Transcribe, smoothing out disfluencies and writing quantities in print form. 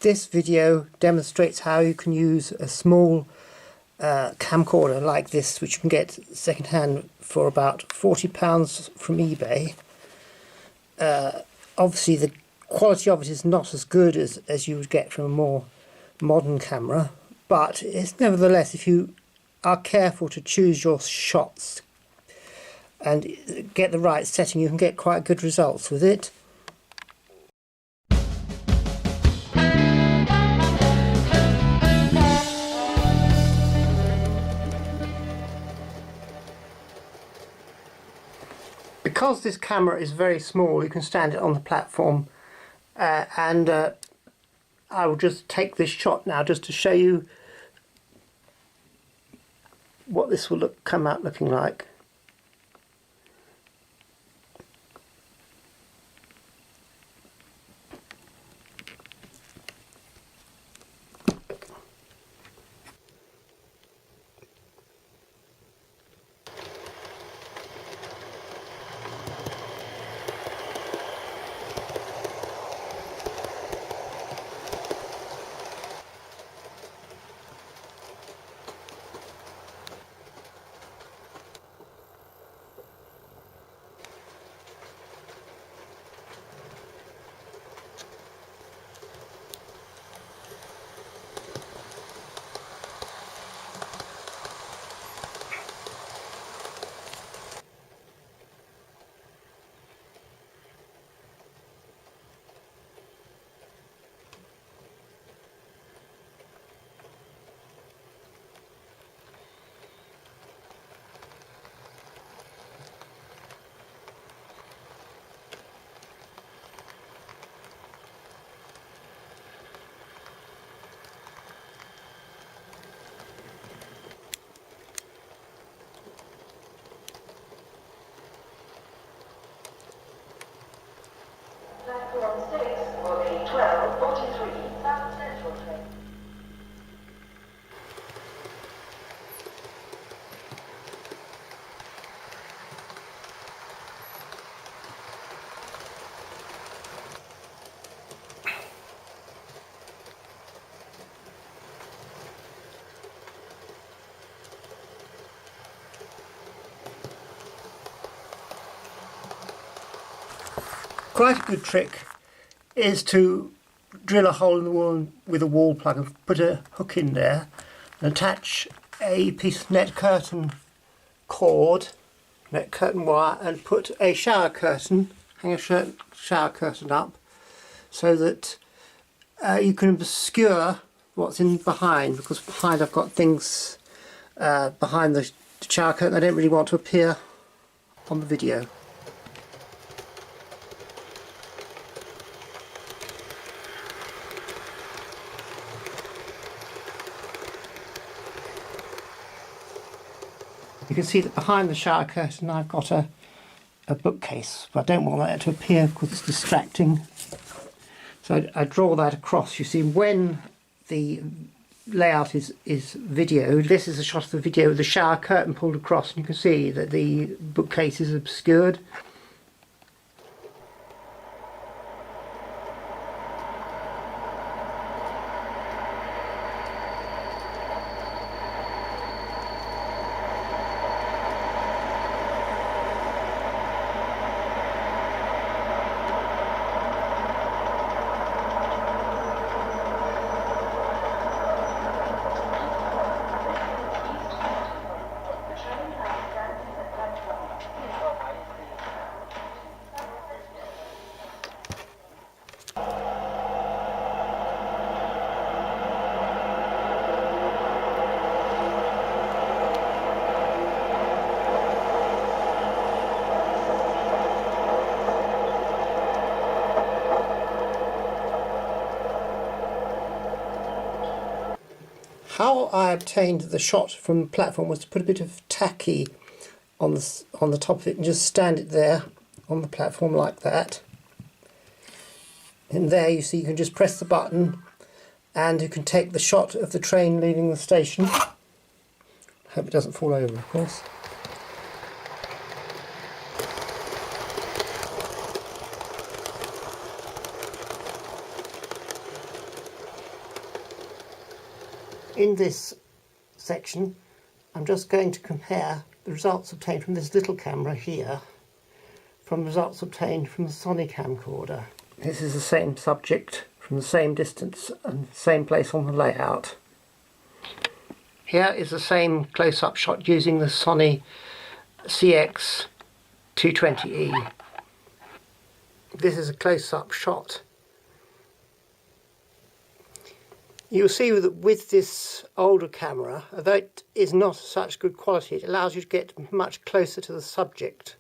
This video demonstrates how you can use a small camcorder like this, which you can get second hand for about £40 from eBay. Obviously the quality of it is not as good as you would get from a more modern camera, but it's nevertheless, if you are careful to choose your shots and get the right setting, you can get quite good results with it. Because this camera is very small, you can stand it on the platform, and I will just take this shot now just to show you what this will come out looking like. Platform 6 for the 12:43 South Central train. Quite a good trick is to drill a hole in the wall with a wall plug and put a hook in there and attach a piece of net curtain cord, net curtain wire, and put a shower curtain, hang a shower curtain up so that you can obscure what's in behind, because behind I've got things behind the shower curtain I don't really want to appear on the video. You can see that behind the shower curtain I've got a bookcase, but I don't want that to appear because it's distracting. So I draw that across. You see, when the layout is videoed, this is a shot of the video with the shower curtain pulled across, and you can see that the bookcase is obscured. How I obtained the shot from the platform was to put a bit of tacky on the top of it and just stand it there on the platform like that. And there you see you can just press the button and you can take the shot of the train leaving the station. Hope it doesn't fall over, of course. in this section I'm just going to compare the results obtained from this little camera here from results obtained from the Sony camcorder. This is the same subject from the same distance and same place on the layout. Here is the same close-up shot using the Sony CX220E. This is a close-up shot. You'll see that with this older camera, although it is not such good quality, it allows you to get much closer to the subject